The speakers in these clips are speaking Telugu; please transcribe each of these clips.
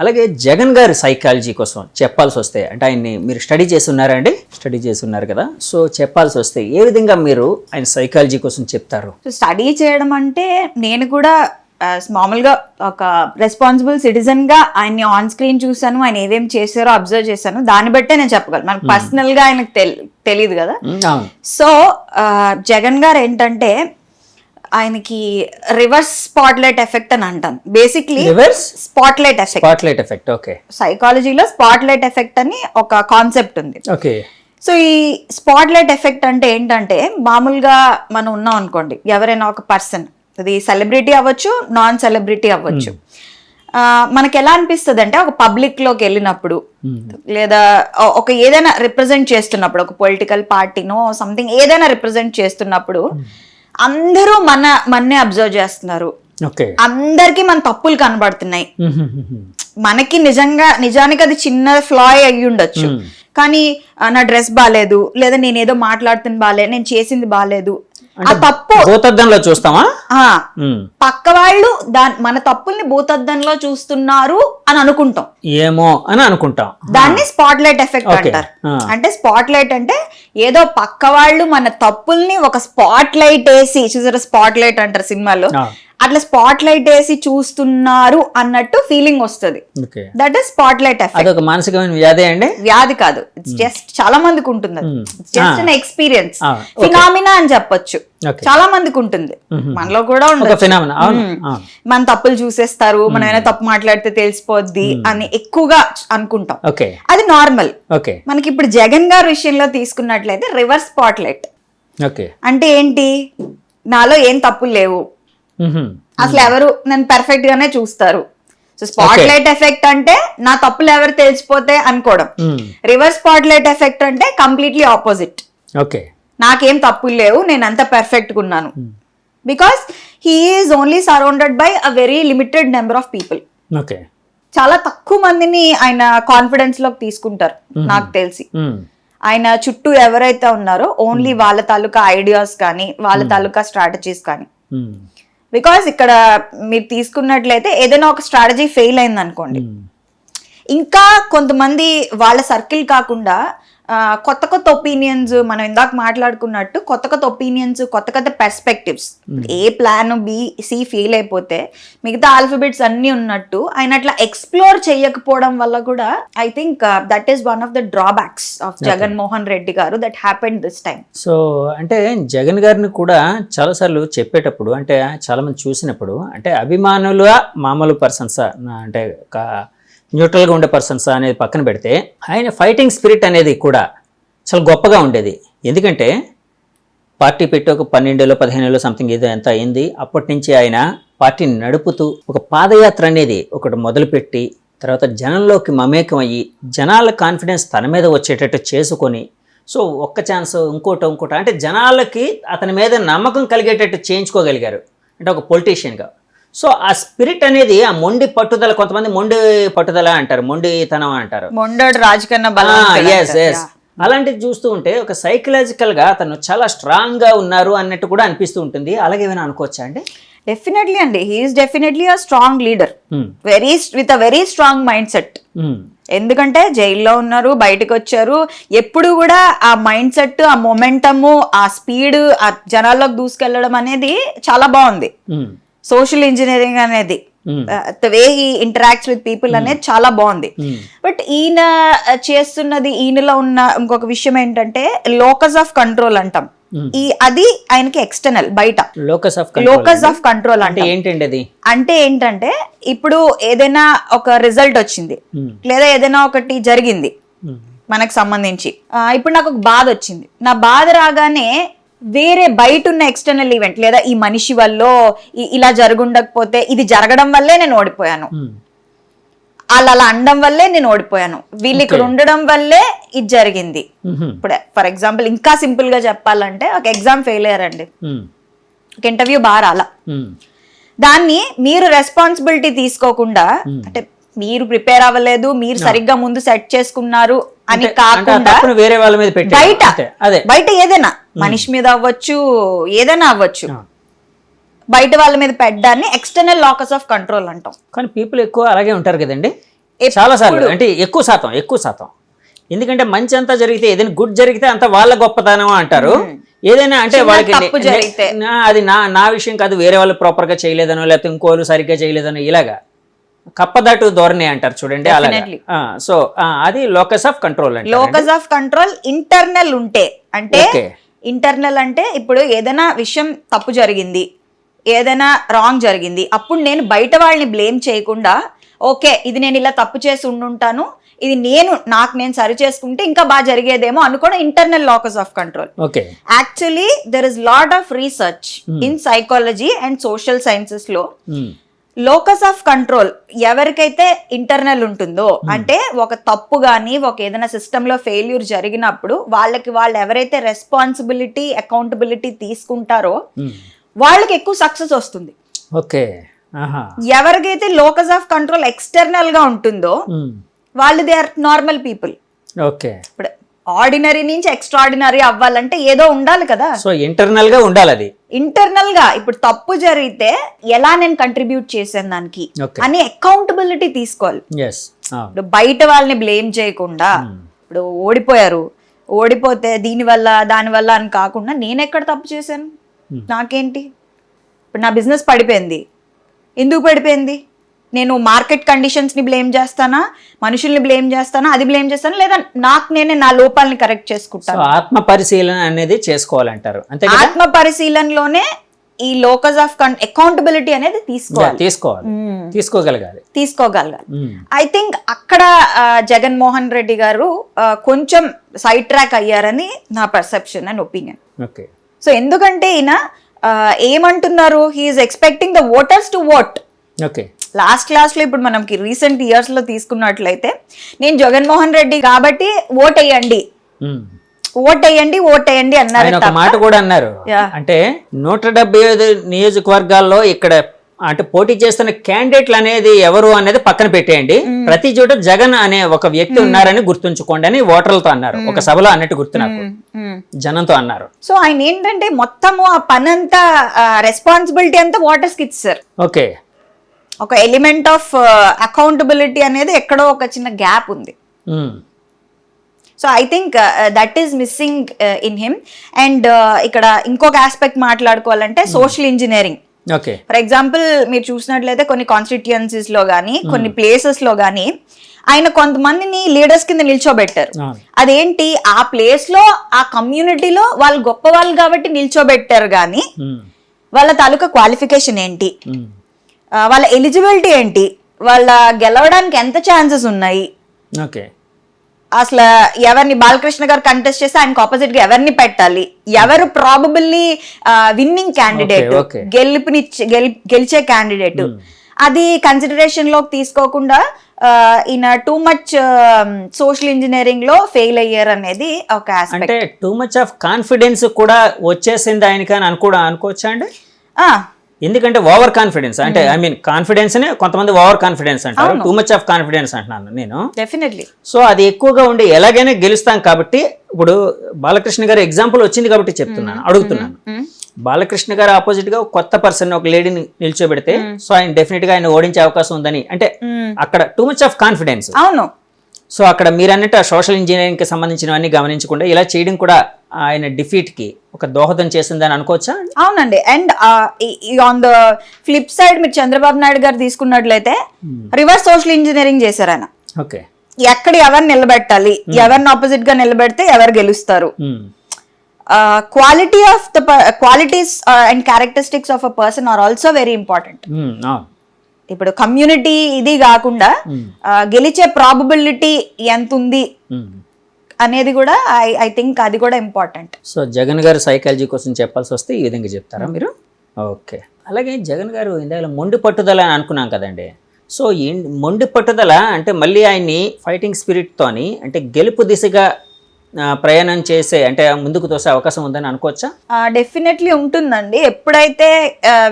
అలాగే జగన్ గారి సైకాలజీ కోసం చెప్పాల్సి వస్తే అంటే ఆయన్ని మీరు స్టడీ చేసి ఉన్నారా అండి? స్టడీ చేసి ఉన్నారు కదా, సో చెప్పాల్సి వస్తే ఏ విధంగా మీరు ఆయన సైకాలజీ కోసం చెప్తారు? స్టడీ చేయడం అంటే నేను కూడా మామూలుగా ఒక రెస్పాన్సిబుల్ సిటిజన్ గా ఆయన్ని ఆన్ స్క్రీన్ చూసాను, ఆయన ఏమేం చేశారో అబ్జర్వ్ చేశాను, దాన్ని బట్టే నేను చెప్పగలను. మనకు పర్సనల్ గా ఆయనకు తెలియదు కదా. సో జగన్ గారు ఏంటంటే ఆయనకి రివర్స్ స్పాట్లైట్ ఎఫెక్ట్ అని అంటాను. Basically reverse spotlight effect. Spotlight effect, okay. సైకాలజీలో స్పాట్లైట్ ఎఫెక్ట్ అని ఒక కాన్సెప్ట్ ఉంది. ఓకే. సో ఈ స్పాట్లైట్ ఎఫెక్ట్ అంటే ఏంటంటే, మామూలుగా మనం ఉన్నాం అనుకోండి, ఎవరైనా ఒక పర్సన్, అది సెలబ్రిటీ అవ్వచ్చు, నాన్ సెలబ్రిటీ అవ్వచ్చు, మనకి ఎలా అనిపిస్తుంది అంటే ఒక పబ్లిక్ లోకి వెళ్ళినప్పుడు లేదా ఒక ఏదైనా రిప్రజెంట్ చేస్తున్నప్పుడు, ఒక పొలిటికల్ పార్టీనో సంథింగ్ ఏదైనా రిప్రజెంట్ చేస్తున్నప్పుడు అందరూ మన్నే అబ్జర్వ్ చేస్తున్నారు, అందరికి మన తప్పులు కనబడుతున్నాయి. మనకి నిజానికి అది చిన్న ఫ్లాయ్ అయ్యి ఉండొచ్చు, కానీ నా డ్రెస్ బాగాలేదు, లేదా నేనేదో మాట్లాడుతున్న బాగాలేదు, నేను చేసింది బాగాలేదు, ఆ తప్పు భూతద్దంలో చూస్తామా, పక్క వాళ్ళు మన తప్పుల్ని భూతద్దంలో చూస్తున్నారు అని అనుకుంటాం, ఏమో అని అనుకుంటాం. దాన్ని స్పాట్లైట్ ఎఫెక్ట్ అంటారు. అంటే స్పాట్లైట్ అంటే ఏదో పక్క వాళ్ళు మన తప్పుల్ని ఒక స్పాట్ లైట్ వేసి, చూసారా స్పాట్ లైట్ అంటారు సినిమాలో, అట్లా స్పాట్ లైట్ వేసి చూస్తున్నారు అన్నట్టు ఫీలింగ్ వస్తుంది. That is spot light effect. అదొక మానసికమైన వ్యాధి అండి? వ్యాధి కాదు, ఇట్స్ జస్ట్ చాలా మందికి ఉంటుంది, జస్ట్ అన్ ఎక్స్పీరియన్స్, ఫినామినా అని చెప్పొచ్చు. చాలా మందికి ఉంటుంది, మనలో కూడా ఉంటుంది. మన తప్పులు చూసేస్తారు, మనం ఏమైనా తప్పు మాట్లాడితే తెలిసిపోద్ది అని ఎక్కువగా అనుకుంటాం, అది నార్మల్. మనకి ఇప్పుడు జగన్ గారి విషయంలో తీసుకున్నట్లయితే రివర్స్ స్పాట్ లైట్ అంటే ఏంటి, నాలో ఏం తప్పులు లేవు, అసలు ఎవరు నన్ను పర్ఫెక్ట్ గానే చూస్తారు. సో స్పాట్ లైట్ ఎఫెక్ట్ అంటే నా తప్పులు ఎవరు తెలిసిపోతే అనుకోవడం. రివర్స్ స్పాట్ లైట్ ఎఫెక్ట్ అంటే కంప్లీట్లీ ఆపోజిట్, నాకేం తప్పులు లేవు, నేను అంత పర్ఫెక్ట్ గా ఉన్నాను. Because he is only surrounded by a very limited number of people. చాలా తక్కువ మందిని ఆయన కాన్ఫిడెన్స్ లోకి తీసుకుంటారు నాకు తెలిసి. ఆయన చుట్టూ ఎవరైతే ఉన్నారో ఓన్లీ వాళ్ళ తాలూకా ఐడియాస్ కానీ, వాళ్ళ తాలూకా స్ట్రాటజీస్ కానీ. బికాస్ ఇక్కడ మీరు తీసుకున్నట్లయితే ఏదైనా ఒక స్ట్రాటజీ ఫెయిల్ అయింది అనుకోండి, ఇంకా కొంతమంది వాళ్ళ సర్కిల్ కాకుండా కొత్త కొత్త ఒపీనియన్స్, మనం ఇందాక మాట్లాడుకున్నట్టు కొత్త కొత్త ఒపీనియన్స్, కొత్త కొత్త పర్స్పెక్టివ్స్, ఏ ప్లాన్ బి సి ఫెయిల్ అయిపోతే మిగతా ఆల్ఫాబెట్స్ అన్ని ఉన్నట్టు ఆయన అట్లా ఎక్స్ప్లోర్ చేయకపోవడం వల్ల కూడా I think that is one of the drawbacks of Jaganmohan Reddy garu that happened this time. So అంటే జగన్ గారిని కూడా చాలాసార్లు చెప్పేటప్పుడు, అంటే చాలా మంది చూసినప్పుడు, అంటే అభిమానుల మామూలు పర్సన్స్ అంటే న్యూట్రల్గా ఉండే పర్సన్స్ అనేది పక్కన పెడితే, ఆయన ఫైటింగ్ స్పిరిట్ అనేది కూడా చాలా గొప్పగా ఉండేది. ఎందుకంటే పార్టీ పెట్టి ఒక 12-15 సంథింగ్ ఏదో ఎంత అయింది, అప్పటి నుంచి ఆయన పార్టీని నడుపుతూ ఒక పాదయాత్ర అనేది ఒకటి మొదలుపెట్టి, తర్వాత జనంలోకి మమేకం అయ్యి జనాల కాన్ఫిడెన్స్ తన మీద వచ్చేటట్టు చేసుకొని, సో ఒక్క ఛాన్స్ ఇంకోటి అంటే జనాలకి అతని మీద నమ్మకం కలిగేటట్టు చేయించుకోగలిగారు, అంటే ఒక పొలిటీషియన్గా. సో ఆ స్పిరిట్ అనేది, ఆ మొండి పట్టుదల, కొంతమంది మొండి పట్టుదల అంటారు, మొండితనం అంటారు, అలాంటిది చూస్తూ ఉంటే ఒక సైకలాజికల్ గా అతను చాలా స్ట్రాంగ్ గా ఉన్నారు అన్నట్టు కూడా అనిపిస్తూ ఉంటుంది. అలాగే ఏమైనా అనుకోవచ్చా అండి? డెఫినెట్లీ అండి, he is definitely a strong leader, with a very strong mindset. ఎందుకంటే జైల్లో ఉన్నారు, బయటకు వచ్చారు, ఎప్పుడు కూడా ఆ మైండ్ సెట్, ఆ మొమెంటము, ఆ స్పీడ్, ఆ జనాల్లోకి దూసుకెళ్లడం అనేది చాలా బాగుంది. సోషల్ ఇంజనీరింగ్ అనేది, the way he interacts with people అనేది చాలా బాగుంది. బట్ ఈయన చేస్తున్నది, ఈయనలో ఉన్న ఇంకొక విషయం ఏంటంటే లోకస్ ఆఫ్ కంట్రోల్ అంటాం. అది ఆయనకి ఎక్స్టర్నల్, బయట లోకస్ ఆఫ్ కంట్రోల్ అంటే ఏంటంటే, ఏంటంటే ఇప్పుడు ఏదైనా ఒక రిజల్ట్ వచ్చింది, లేదా ఏదైనా ఒకటి జరిగింది మనకు సంబంధించి, ఇప్పుడు నాకు ఒక బాధ వచ్చింది, నా బాధ రాగానే వేరే బయట ఉన్న ఎక్స్టర్నల్ ఈవెంట్, లేదా ఈ మనిషి వల్ల ఇలా జరుగుండకపోతే, ఇది జరగడం వల్లే నేను ఓడిపోయాను, వాళ్ళు అలా అనడం వల్లే నేను ఓడిపోయాను, వీళ్ళు ఇక్కడ ఉండడం వల్లే ఇది జరిగింది. ఇప్పుడు ఫర్ ఎగ్జాంపుల్ ఇంకా సింపుల్ గా చెప్పాలంటే, ఒక ఎగ్జామ్ ఫెయిల్ అయ్యారండి, ఒక ఇంటర్వ్యూ బాగా రాలా, దాన్ని మీరు రెస్పాన్సిబిలిటీ తీసుకోకుండా, అంటే మీరు ప్రిపేర్ అవ్వలేదు, మీరు సరిగ్గా ముందు సెట్ చేసుకున్నారు అని కాకుండా వేరే వాళ్ళ మీద బయట ఏదైనా మనిషి మీద అవ్వచ్చు, ఏదైనా అవ్వచ్చు, బయట వాళ్ళ మీద పెట్టడాన్ని ఎక్స్టర్నల్ లాకస్ ఆఫ్ కంట్రోల్ అంటాం. కానీ పీపుల్ ఎక్కువ అలాగే ఉంటారు కదండి. చాలా సార్లు అంటే ఎక్కువ శాతం ఎందుకంటే మంచి అంతా జరిగితే ఏదైనా గుడ్ జరిగితే అంత వాళ్ళ గొప్పతనం అంటారు. ఏదైనా అంటే వాళ్ళకి అది నా విషయం కాదు, వేరే వాళ్ళు ప్రాపర్ గా చేయలేదనో లేకపోతే ఇంకోళ్ళు సరిగ్గా చేయలేదనో ఇలాగా కప్పదాటు ధోరణి అంటారు చూడండి. అలాగే సో అది లోకస్ ఆఫ్ కంట్రోల్ అంటే లోకస్ ఆఫ్ కంట్రోల్ ఇంటర్నల్ ఉంటే అంటే ఇంటర్నల్ అంటే ఇప్పుడు ఏదైనా విషయం తప్పు జరిగింది, ఏదైనా రాంగ్ జరిగింది, అప్పుడు నేను బయట వాళ్ళని బ్లేమ్ చేయకుండా ఓకే ఇది నేను ఇలా తప్పు చేసి ఉండుంటాను, ఇది నేను సరి చేసుకుంటే ఇంకా బాగా జరిగేదేమో అనుకోవడం internal locus of control. Actually there is lot of research in psychology and social sciences లో లోకస్ ఆఫ్ కంట్రోల్ ఎవరికైతే ఇంటర్నల్ ఉంటుందో అంటే ఒక తప్పు కానీ ఒక ఏదైనా సిస్టమ్ లో ఫెయిల్యూర్ జరిగినప్పుడు వాళ్ళు ఎవరైతే రెస్పాన్సిబిలిటీ అకౌంటబిలిటీ తీసుకుంటారో వాళ్ళకి ఎక్కువ సక్సెస్ వస్తుంది. ఓకే. ఎవరికైతే లోకస్ ఆఫ్ కంట్రోల్ ఎక్స్టర్నల్ గా ఉంటుందో వాళ్ళు they are normal people. Okay. ఇప్పుడు ఆర్డినరీ నుంచి ఎక్స్ట్రాడినరీ అవ్వాలంటే ఏదో ఉండాలి కదా. సో ఇంటర్నల్ గా ఉండాలి. అది ఇంటర్నల్ గా ఇప్పుడు తప్పు జరిగితే ఎలా నేను కంట్రిబ్యూట్ చేశాను దానికి అని అకౌంటబిలిటీ తీసుకోవాలి. ఇప్పుడు బయట వాళ్ళని బ్లేమ్ చేయకుండా ఇప్పుడు ఓడిపోతే దానివల్ల అని కాకుండా నేను ఎక్కడ తప్పు చేశాను, నాకేంటి, ఇప్పుడు నా బిజినెస్ పడిపోయింది, ఎందుకు పడిపోయింది, నేను మార్కెట్ కండిషన్స్ ని బ్లేమ్ చేస్తానా, మనుషుల్ని బ్లేమ్ చేస్తానా, అది బ్లేమ్ చేస్తానా, లేదా నేనే నా లోపాలని కరెక్ట్ చేసుకుంటాను. ఆత్మ పరిశీలన అనేది చేసుకోవాలంటారు. అంతే ఆత్మ పరిశీలనలోనే ఈ లోకస్ ఆఫ్ అకౌంటబిలిటీ అనేది తీసుకోగలగాలి. ఐ థింక్ అక్కడ జగన్మోహన్ రెడ్డి గారు కొంచెం సైడ్ ట్రాక్ అయ్యారని నా పర్సెప్షన్ అండ్ ఒపీనియన్. సో ఎందుకంటే ఈయన ఏమంటున్నారు, he is expecting the voters to vote. Last class లో ఇప్పుడు మనకి రీసెంట్ ఇయర్స్ లో తీసుకున్నట్లయితే నేను జగన్మోహన్ రెడ్డి కాబట్టి ఓట్ వేయండి అన్నారు. మాట కూడా అన్నారు. అంటే 175 నియోజకవర్గాల్లో ఇక్కడ అంటే పోటీ చేస్తున్న క్యాండిడేట్లు అనేది ఎవరు అనేది పక్కన పెట్టేయండి, ప్రతి చోట జగన్ అనే ఒక వ్యక్తి ఉన్నారని గుర్తుంచుకోండి అని ఓటర్లతో అన్నారు. ఒక సభలో అన్నట్టు గుర్తు నాకు జనంతో అన్నారు. సో ఆయన ఏంటంటే మొత్తము ఆ పని అంతా రెస్పాన్సిబిలిటీ అంతా ఓటర్స్ కి ఇచ్చారు. ఓకే. ఒక ఎలిమెంట్ ఆఫ్ అకౌంటబిలిటీ అనేది ఎక్కడో ఒక చిన్న గ్యాప్ ఉంది. So I think that is missing in him. And ఇక్కడ ఇంకొక ఆస్పెక్ట్ మాట్లాడుకోవాలంటే సోషల్ ఇంజనీరింగ్. ఫర్ ఎగ్జాంపుల్ మీరు చూసినట్లయితే కొన్ని కాన్స్టిట్యుయెన్సీస్ లో గానీ కొన్ని ప్లేసెస్ లో గానీ ఆయన కొంతమందిని లీడర్స్ కింద నిల్చోబెట్టారు. అదేంటి, ఆ ప్లేస్ లో ఆ కమ్యూనిటీలో వాళ్ళు గొప్ప వాళ్ళు కాబట్టి నిల్చోబెట్టారు, కానీ వాళ్ళ తాలూకా క్వాలిఫికేషన్ ఏంటి, వాళ్ళ ఎలిజిబిలిటీ ఏంటి, వాళ్ళ గెలవడానికి ఎంత ఛాన్సెస్ ఉన్నాయి, అసలు ఎవరిని బాలకృష్ణ గారు కంటెస్ట్ చేస్తే ఆయనకు ఆపోజిట్ గా ఎవరిని పెట్టాలి, ఎవరు ప్రాబబుల్లీ విన్నింగ్ క్యాండిడేట్, గెలిచే క్యాండిడేట్, అది కన్సిడరేషన్ లోకి తీసుకోకుండా ఈయన టూ మచ్ సోషల్ ఇంజనీరింగ్ లో ఫెయిల్ అయ్యారు అనేది ఒక ఆస్పెక్ట్. అంటే టూ మచ్ ఆఫ్ కాన్ఫిడెన్స్ కూడా వచ్చేసింది ఆయనకి అని అనుకోవచ్చా అండి? ఎందుకంటే ఓవర్ కాన్ఫిడెన్స్ అంటే ఐ మీన్ కాన్ఫిడెన్స్ నే కొంతమంది ఓవర్ కాన్ఫిడెన్స్ అంటారు, టూ మచ్ ఆఫ్ కాన్ఫిడెన్స్ అంటున్నాను నేను. డెఫినెట్లీ. సో అది ఎక్కువగా ఉండి ఎలాగైనా గెలుస్తాం కాబట్టి, ఇప్పుడు బాలకృష్ణ గారు ఎగ్జాంపుల్ వచ్చింది కాబట్టి అడుగుతున్నాను. బాలకృష్ణ గారు ఆపోజిట్ గా కొత్త పర్సన్ ఒక లేడీని నిల్చోబెడితే సో ఆయన డెఫినెట్ గా ఆయన ఓడించే అవకాశం ఉందని, అంటే అక్కడ టూ మచ్ ఆఫ్ కాన్ఫిడెన్స్. అవును. సో అక్కడ మీరు అన్నట్టు ఆ సోషల్ ఇంజనీరింగ్ కి సంబంధించినవన్నీ గమనించకుండా ఇలా చేయడం కూడా ఆయన డిఫీట్ కి ఒక దోహదం చేసిందని అనుకోవచ్చా? అవునండి. And on the flip side మీరు చంద్రబాబు నాయుడు గారు తీసుకున్నట్లయితే రివర్స్ సోషల్ ఇంజనీరింగ్ చేశారు ఆయన. ఓకే. ఎక్కడ ఎవరిని నిలబెట్టాలి, ఎవరిని ఆపోజిట్ గా నిలబెడితే ఎవరు గెలుస్తారు, qualities and characteristics of a person are also very important. ఇప్పుడు కమ్యూనిటీ ఇది కాకుండా గెలిచే ప్రాబబిలిటీ ఎంత ఉంది అనేది కూడా ఐ థింక్ అది కూడా ఇంపార్టెంట్. సో జగన్ గారు సైకాలజీ కోసం చెప్పాల్సి వస్తే ఈ విధంగా చెప్తారా మీరు? ఓకే. అలాగే జగన్ గారు ఇందాక మొండి పట్టుదల అని అనుకున్నాం కదండి. సో ఈ మొండి పట్టుదల అంటే మళ్ళీ ఆయన్ని ఫైటింగ్ స్పిరిట్తోని అంటే గెలుపు దిశగా ప్రయాణం చేసే అంటే ముందుకు తోసే అవకాశం ఉందని అనుకోవచ్చా? డెఫినెట్లీ ఉంటుందండి. ఎప్పుడైతే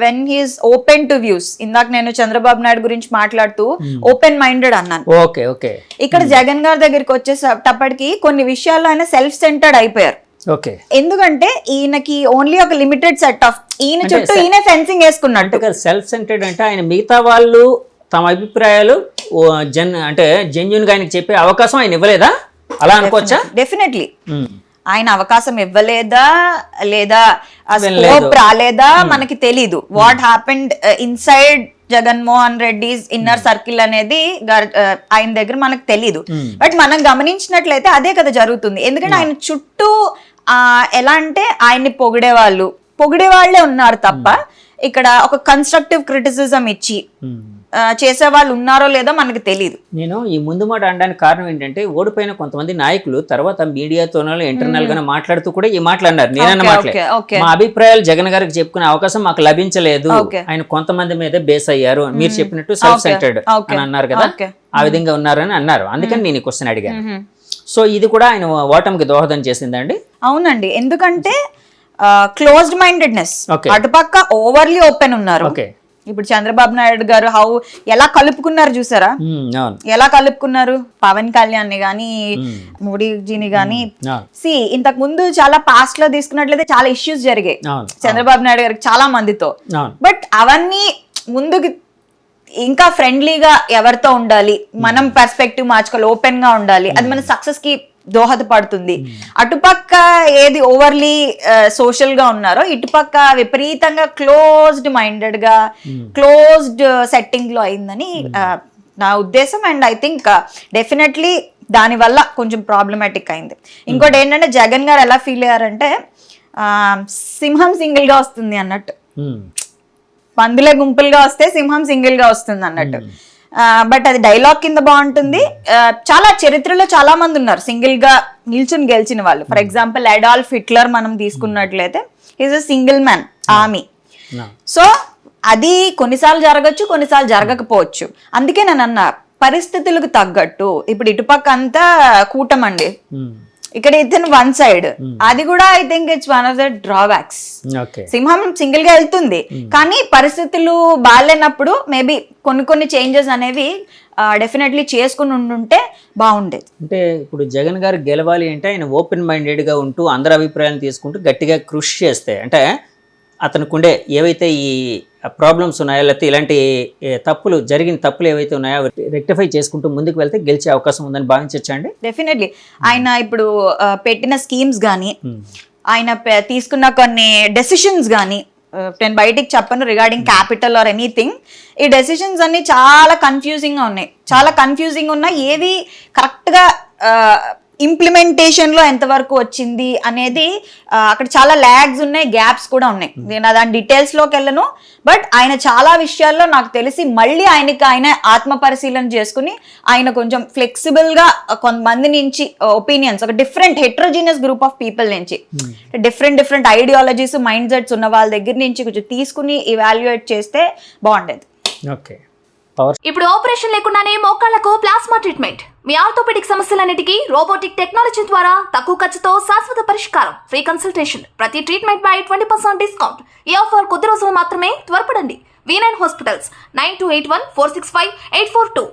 when he's open to views, ఇందాక నేను చంద్రబాబు నాయుడు గురించి మాట్లాడుతూ ఓపెన్ మైండెడ్ అన్నాను. Okay okay. ఇక్కడ జగన్ గారి దగ్గరికి వచ్చేటప్పటికి కొన్ని విషయాల్లో ఆయన సెల్ఫ్ సెంటర్డ్ అయిపోయారు. ఓకే. ఎందుకంటే ఈయనకి ఓన్లీ ఒక లిమిటెడ్ సెట్ ఆఫ్, ఈయన చుట్టూ ఈయన ఫెన్సింగ్ వేసుకున్నట్టు. సెల్ఫ్ సెంటర్డ్ అంటే ఆయన మిగతా వాళ్ళు తమ అభిప్రాయాలు అంటే జెన్యున్ గా ఆయనకి చెప్పే అవకాశం ఆయన ఇవ్వలేదా అలా అనుకోవచ్చా? డెఫినెట్లీ ఆయన అవకాశం ఇవ్వలేదా లేదా స్కోప్ రాలేదా మనకి తెలీదు. What happened inside Jaganmohan Reddy inner circle అనేది ఆయన దగ్గర మనకు తెలీదు. బట్ మనం గమనించినట్లయితే అదే కదా జరుగుతుంది. ఎందుకంటే ఆయన చుట్టూ ఎలా అంటే ఆయన్ని పొగిడే వాళ్ళే ఉన్నారు తప్ప ఇక్కడ ఒక కన్స్ట్రక్టివ్ క్రిటిసిజం ఇచ్చి చేసే వాళ్ళు ఉన్నారో లేదో మనకు తెలియదు. నేను ఈ ముందు మాట అనడానికి కారణం ఏంటంటే ఓడిపోయిన కొంతమంది నాయకులు తర్వాత మీడియాతోనో ఇంటర్నల్ గా మాట్లాడుతూ కూడా ఈ మాట్లాడినారు. నేనన్న మాట్లాడే మా అభిప్రాయాలు జగన్ గారికి చెప్పుకునే అవకాశం మాకు లభించలేదు, ఆయన కొంతమంది మీద బేస్ అయ్యారు, మీరు చెప్పినట్టు సెల్ఫ్ సెంటర్డ్ అని అన్నారు కదా, ఆ విధంగా ఉన్నారని అన్నారు. అందుకని నేను ఈ క్వశ్చన్ అడిగాను. సో ఇది కూడా ఆయన ఓటమికి దోహదం చేసిందండి? అవునండి, ఎందుకంటే క్లోజ్డ్ మైండెడ్నెస్, అటుపక్క ఓవర్లీ ఓపెన్ ఉన్నారు. ఇప్పుడు చంద్రబాబు నాయుడు గారు ఎలా కలుపుకున్నారు చూసారా, ఎలా కలుపుకున్నారు పవన్ కళ్యాణ్ ని గానీ మోడీజీని గానీ. ఇంతకు ముందు చాలా పాస్ట్ లో తీసుకున్నట్లయితే చాలా ఇష్యూస్ జరిగాయి చంద్రబాబు నాయుడు గారికి చాలా మందితో. బట్ అవన్నీ ముందుకు ఇంకా ఫ్రెండ్లీగా ఎవరితో ఉండాలి, మనం పర్స్పెక్టివ్ మార్చుకోవాలి, ఓపెన్ గా ఉండాలి, అది మన సక్సెస్ కి దోహదపడుతుంది. అటుపక్క ఏది ఓవర్లీ సోషల్ గా ఉన్నారో ఇటుపక్క విపరీతంగా క్లోజ్డ్ మైండెడ్ గా క్లోజ్డ్ సెట్టింగ్ లో అయిందని నా ఉద్దేశం. అండ్ ఐ థింక్ డెఫినెట్లీ దాని వల్ల కొంచెం ప్రాబ్లమాటిక్ అయింది. ఇంకోటి ఏంటంటే జగన్ గారు ఎలా ఫీల్ అయ్యారంటే సింహం సింగిల్ గా వస్తుంది అన్నట్టు, పందులే గుంపులుగా వస్తే సింహం సింగిల్ గా వస్తుంది అన్నట్టు. బట్ అది డైలాగ్ కింద బాగుంటుంది. చాలా చరిత్రలో చాలా మంది ఉన్నారు సింగిల్ గా నిల్చుని గెలిచిన వాళ్ళు. ఫర్ ఎగ్జాంపుల్ అడాల్ఫ్ హిట్లర్ మనం తీసుకున్నట్లయితే is a single man army. So అది కొన్నిసార్లు జరగచ్చు, కొన్నిసార్లు జరగకపోవచ్చు. అందుకే నేను అన్నా పరిస్థితులకు తగ్గట్టు. ఇప్పుడు ఇటుపక్క అంతా కూటమండి, ఇక్కడ ఇతను వన్ సైడ్, అది కూడా I think it's one of the drawbacks. సింహం సింగిల్ గా వెళ్తుంది కానీ పరిస్థితులు బాగాలేనప్పుడు మేబీ కొన్ని చేంజెస్ అనేవి డెఫినెట్లీ చేసుకుని ఉండుంటే బాగుండేది. అంటే ఇప్పుడు జగన్ గారు గెలవాలి అంటే ఆయన ఓపెన్ మైండెడ్ గా ఉంటూ అందరి అభిప్రాయాలను తీసుకుంటూ గట్టిగా కృషి చేస్తే, అంటే అతనికి ఉండే ఏవైతే ఈ ప్రాబ్లమ్స్ ఉన్నాయో లేకపోతే ఇలాంటి జరిగిన తప్పులు ఏవైతే ఉన్నాయో రెక్టిఫై చేసుకుంటూ ముందుకు వెళ్తే గెలిచే అవకాశం ఉందని భావించచ్చా అండి? డెఫినెట్లీ. ఆయన ఇప్పుడు పెట్టిన స్కీమ్స్ కానీ ఆయన తీసుకున్న కొన్ని డెసిషన్స్ కానీ నేను బయటికి చెప్పను రిగార్డింగ్ క్యాపిటల్ ఆర్ ఎనీథింగ్. ఈ డెసిషన్స్ అన్ని చాలా కన్ఫ్యూజింగ్ గా ఉన్నాయి, చాలా కన్ఫ్యూజింగ్ ఉన్నాయి. ఏవి కరెక్ట్ గా ఇంప్లిమెంటేషన్ లో ఎంతవరకు వచ్చింది అనేది అక్కడ చాలా ల్యాగ్స్ ఉన్నాయి, గ్యాప్స్ కూడా ఉన్నాయి. నేను దాని డీటెయిల్స్ లోకి వెళ్ళను. బట్ ఆయన చాలా విషయాల్లో నాకు తెలిసి మళ్ళీ ఆయన ఆత్మ పరిశీలన చేసుకుని ఆయన కొంచెం ఫ్లెక్సిబుల్ గా కొంతమంది నుంచి ఒపీనియన్స్, ఒక different heterogeneous group of people నుంచి డిఫరెంట్ ఐడియాలజీస్ మైండ్ సెట్స్ ఉన్న వాళ్ళ దగ్గర నుంచి కొంచెం తీసుకుని ఇవాల్యుయేట్ చేస్తే బాగుండేది. ఓకే. ఇప్పుడు ఆపరేషన్ లేకుండానే మోకాళ్లకు ప్లాస్మా ట్రీట్మెంట్, మీ ఆర్థోపెడిక్ సమస్యలన్నిటికీ రోబోటిక్ టెక్నాలజీ ద్వారా తక్కువ ఖర్చుతో శాశ్వత పరిష్కారం, ఫ్రీ కన్సల్టేషన్, ప్రతి ట్రీట్మెంట్ పై 20% డిస్కౌంట్. ఈ ఆఫర్ కొద్ది రోజులు మాత్రమే, త్వరపడండి. V9 hospitals 9281465842.